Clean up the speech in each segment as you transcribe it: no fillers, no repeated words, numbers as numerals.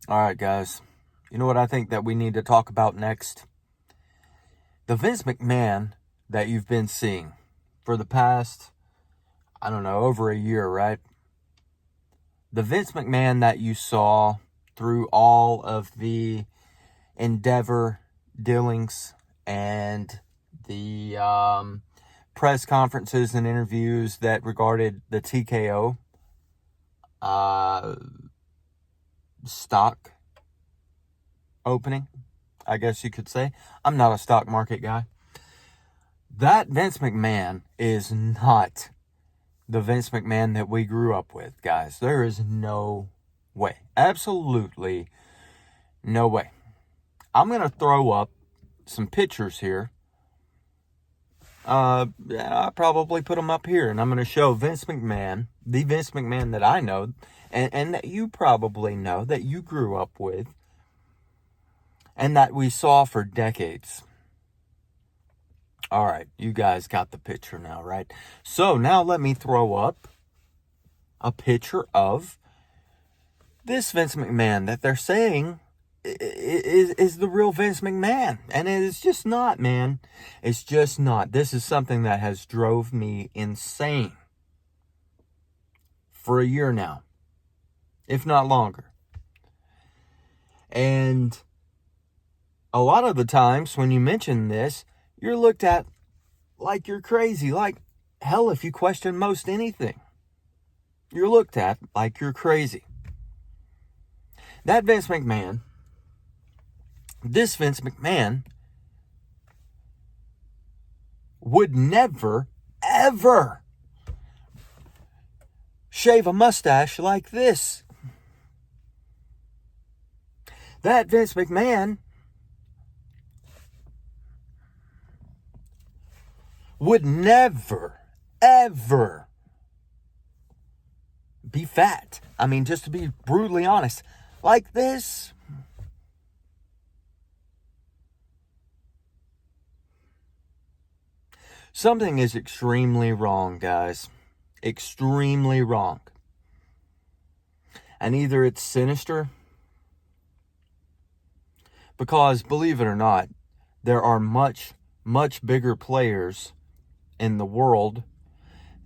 All right, guys. You know what I think that we need to talk about next? The Vince McMahon that you've been seeing for the past, I don't know, over a year, right? The Vince McMahon that you saw through all of the Endeavor dealings and the press conferences and interviews that regarded the TKO stock opening, I guess you could say. I'm not a stock market guy. That Vince McMahon is not the Vince McMahon that we grew up with, guys. There is no way. Absolutely no way. I'm going to throw up some pictures here. I'll probably put them up here, and I'm going to show Vince McMahon, the Vince McMahon that I know, and that you probably know, that you grew up with, and that we saw for decades. All right, you guys got the picture now, right? So now let me throw up a picture of this Vince McMahon that they're saying is the real Vince McMahon. And it is just not, man. It's just not. This is something that has drove me insane for a year now, if not longer. And a lot of the times when you mention this, you're looked at like you're crazy. Like, hell, if you question most anything, you're looked at like you're crazy. That Vince McMahon, this Vince McMahon, would never, ever shave a mustache like this. That Vince McMahon would never, ever be fat. I mean, just to be brutally honest, like this. Something is extremely wrong, guys. Extremely wrong. And either it's sinister, because believe it or not, there are much, much bigger players in the world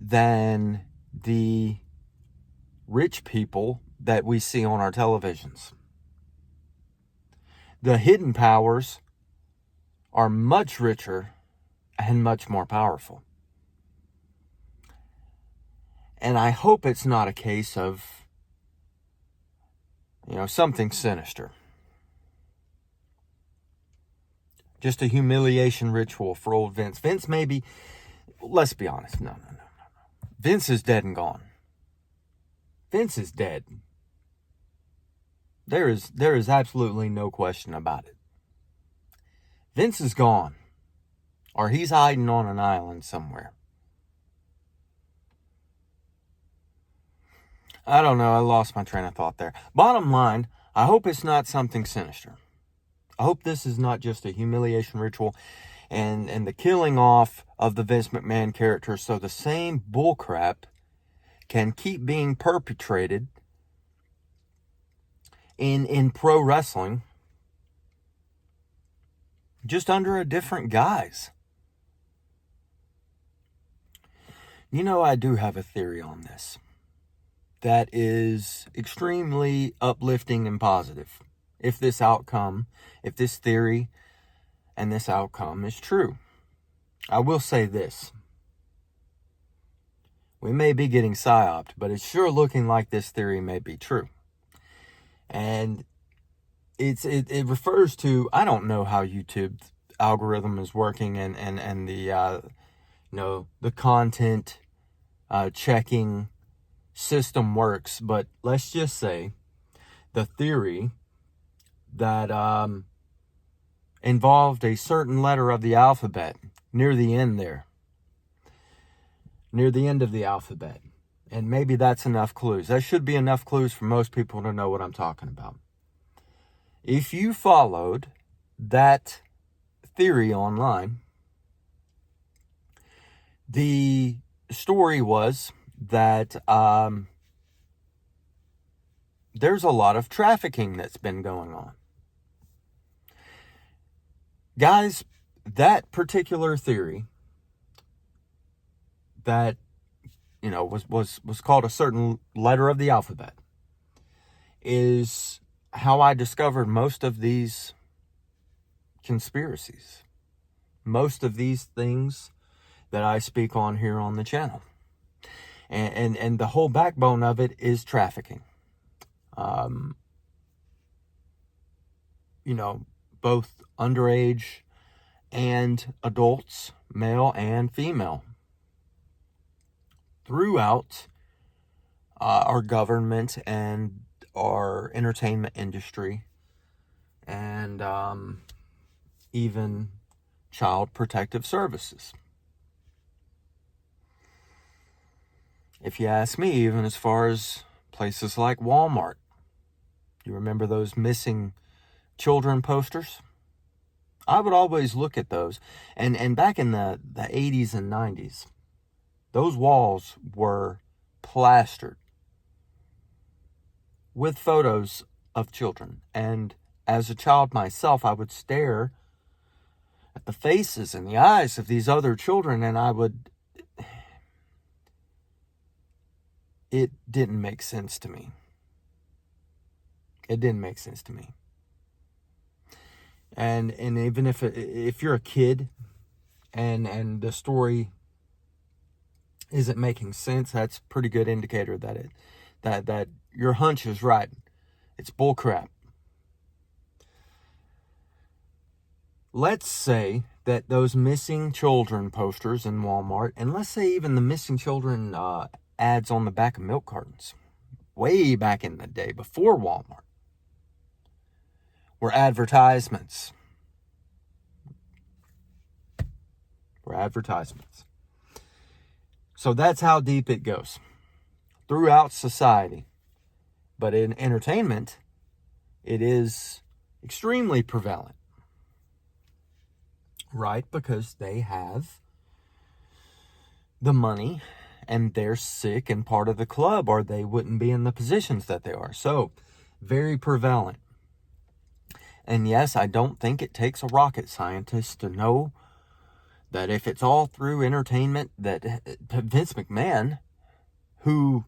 than the rich people that we see on our televisions. The hidden powers are much richer and much more powerful. And I hope it's not a case of, something sinister. Just a humiliation ritual for old Vince. Vince maybe, let's be honest, no. Vince is dead and gone. Vince is dead. There is absolutely no question about it. Vince is gone. Or he's hiding on an island somewhere. I don't know. I lost my train of thought there. Bottom line, I hope it's not something sinister. I hope this is not just a humiliation ritual and the killing off of the Vince McMahon character so the same bullcrap can keep being perpetrated in pro wrestling, just under a different guise. I do have a theory on this that is extremely uplifting and positive. If this theory and this outcome is true. I will say this. We may be getting psyoped, but it's sure looking like this theory may be true. And it refers to, I don't know how YouTube's algorithm is working and the content checking system works, but let's just say the theory that involved a certain letter of the alphabet near the end of the alphabet. And maybe that's enough clues. That should be enough clues for most people to know what I'm talking about. If you followed that theory online, the story was that there's a lot of trafficking that's been going on. Guys, that particular theory that, was called a certain letter of the alphabet is how I discovered most of these conspiracies. Most of these things that I speak on here on the channel. And the whole backbone of it is trafficking. Both underage and adults, male and female, throughout our government and our entertainment industry, and even child protective services. If you ask me, even as far as places like Walmart, you remember those missing children posters? I would always look at those. And back in the 80s and 90s, those walls were plastered with photos of children. And as a child myself, I would stare at the faces and the eyes of these other children, and it didn't make sense to me. It didn't make sense to me. And even if you're a kid and the story isn't making sense, that's a pretty good indicator that your hunch is right. It's bullcrap. Let's say that those missing children posters in Walmart, and let's say even the missing children ads on the back of milk cartons, way back in the day before Walmart, were advertisements. So that's how deep it goes throughout society. But in entertainment, it is extremely prevalent. Right? Because they have the money and they're sick and part of the club, or they wouldn't be in the positions that they are. So, very prevalent. And yes, I don't think it takes a rocket scientist to know that if it's all through entertainment, that Vince McMahon, who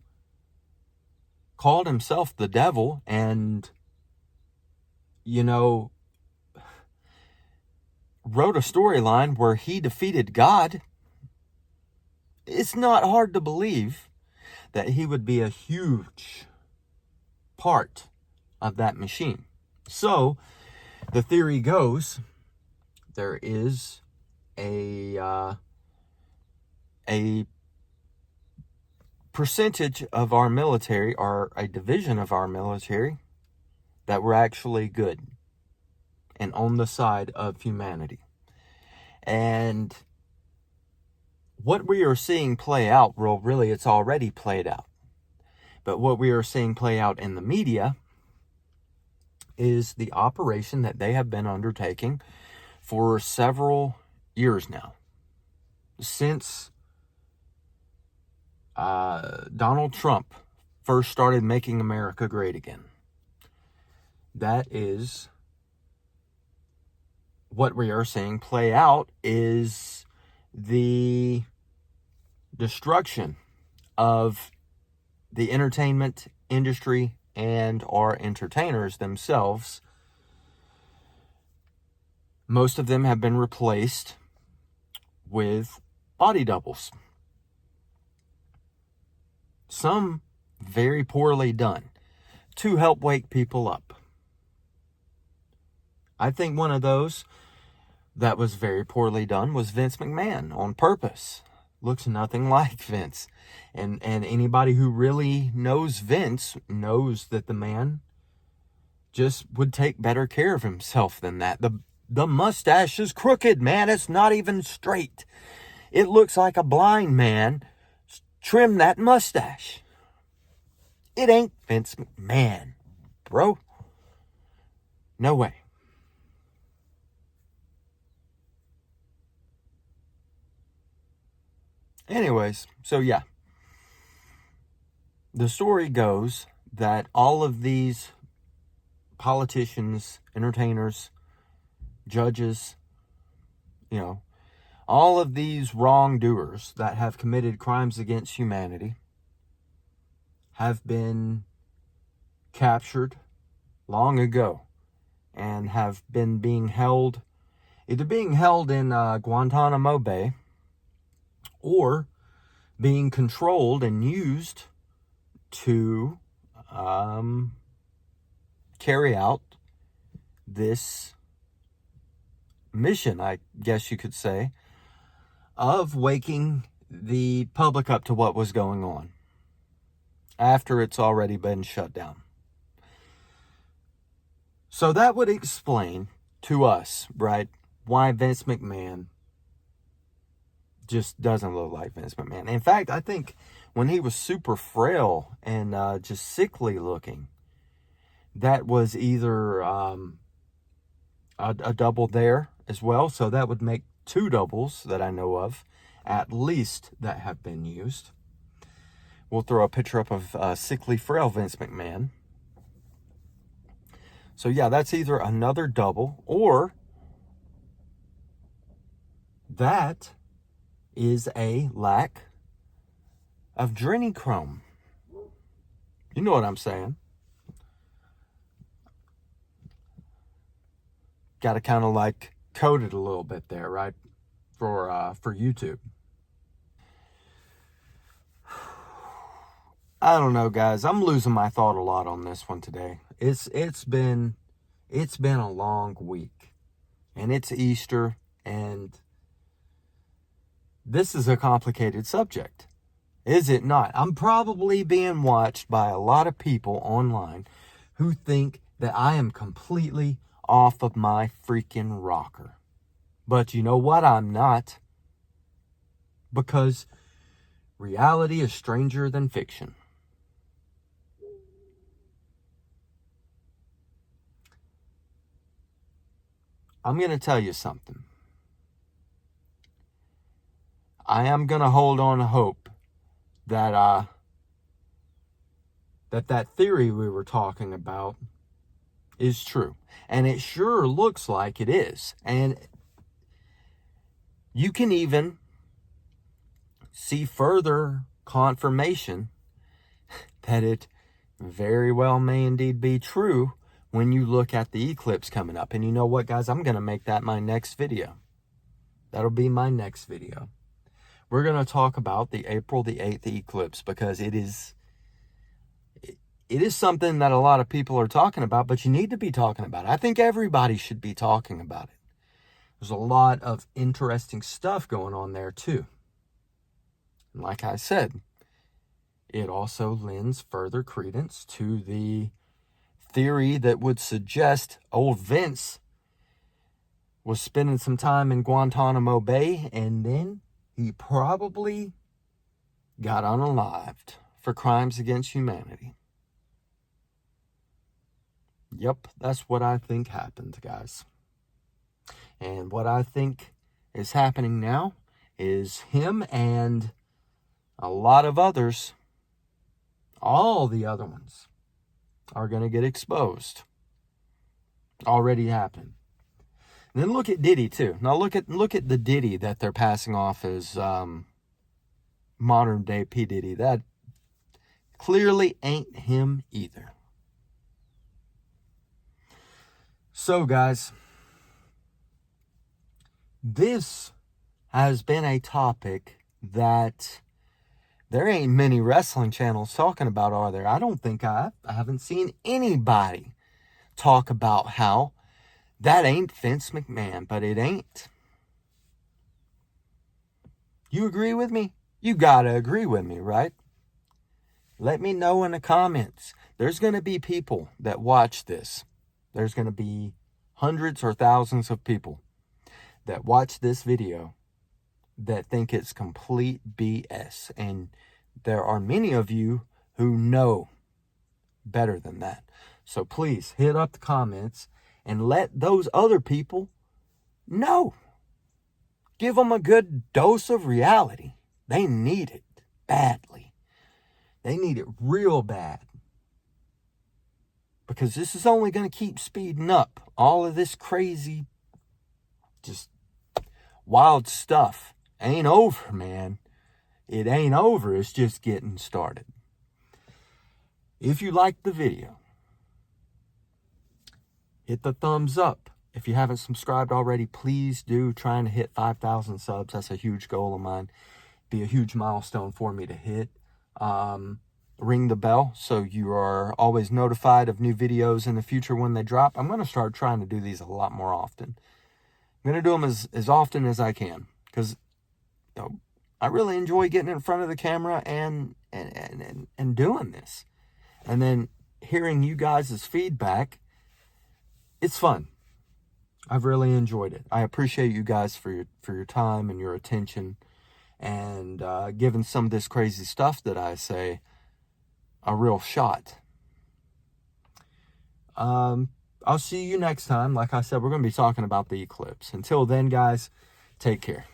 called himself the devil and, wrote a storyline where he defeated God, it's not hard to believe that he would be a huge part of that machine. So, the theory goes, there is a percentage of our military, or a division of our military, that were actually good and on the side of humanity. And what we are seeing play out, well, really, it's already played out. But what we are seeing play out in the media is the operation that they have been undertaking for several years now. Since Donald Trump first started making America great again. That is what we are seeing play out, is the destruction of the entertainment industry and our entertainers themselves. Most of them have been replaced with body doubles. Some very poorly done to help wake people up. I think one of those that was very poorly done was Vince McMahon, on purpose. Looks nothing like Vince. And anybody who really knows Vince knows that the man just would take better care of himself than that. The mustache is crooked, man. It's not even straight. It looks like a blind man trimmed that mustache. It ain't Vince McMahon, bro. No way. Anyways, so yeah. The story goes that all of these politicians, entertainers, judges, all of these wrongdoers that have committed crimes against humanity have been captured long ago and have been being held, either being held in Guantanamo Bay or being controlled and used to carry out this mission, I guess you could say, of waking the public up to what was going on after it's already been shut down. So that would explain to us, right, why Vince McMahon just doesn't look like Vince McMahon. In fact, I think when he was super frail and just sickly looking, that was either a double there as well. So that would make 2 doubles that I know of, at least, that have been used. We'll throw a picture up of sickly, frail Vince McMahon. So yeah, that's either another double or that is a lack of adrenochrome. You know what I'm saying? Got to kind of like code it a little bit there, right? For YouTube. I don't know, guys. I'm losing my thought a lot on this one today. It's been a long week, and it's Easter, and this is a complicated subject, is it not? I'm probably being watched by a lot of people online who think that I am completely off of my freaking rocker. But you know what? I'm not. Because reality is stranger than fiction. I'm going to tell you something. I am going to hold on to hope that that theory we were talking about is true. And it sure looks like it is. And you can even see further confirmation that it very well may indeed be true when you look at the eclipse coming up. And you know what, guys? I'm going to make that my next video. That'll be my next video. We're going to talk about the April the 8th eclipse, because it is something that a lot of people are talking about, but you need to be talking about it. I think everybody should be talking about it. There's a lot of interesting stuff going on there too. And like I said, it also lends further credence to the theory that would suggest old Vince was spending some time in Guantanamo Bay, and then he probably got unalived for crimes against humanity. Yep, that's what I think happened, guys. And what I think is happening now is him and a lot of others, all the other ones, are going to get exposed. Already happened. And then look at Diddy too. Now look at the Diddy that they're passing off as modern day P. Diddy. That clearly ain't him either. So guys, this has been a topic that there ain't many wrestling channels talking about, are there? I don't think I haven't seen anybody talk about how that ain't Vince McMahon, but it ain't. You agree with me? You gotta agree with me, right? Let me know in the comments. There's going to be people that watch this. There's going to be hundreds or thousands of people that watch this video that think it's complete BS. And there are many of you who know better than that. So please hit up the comments and let those other people know. Give them a good dose of reality. They need it badly. They need it real bad. because this is only going to keep speeding up. All of this crazy, just wild stuff ain't over, man. It ain't over. It's just getting started. If you liked the video, hit the thumbs up. If you haven't subscribed already, please do. Trying to hit 5,000 subs. That's a huge goal of mine. Be a huge milestone for me to hit. Ring the bell so you are always notified of new videos in the future when they drop. I'm going to start trying to do these a lot more often. I'm going to do them as often as I can, because I really enjoy getting in front of the camera and doing this. And then hearing you guys' feedback, it's fun. I've really enjoyed it. I appreciate you guys for your time and your attention, and giving some of this crazy stuff that I say a real shot. I'll see you next time. Like I said, we're going to be talking about the eclipse. Until then, guys, take care.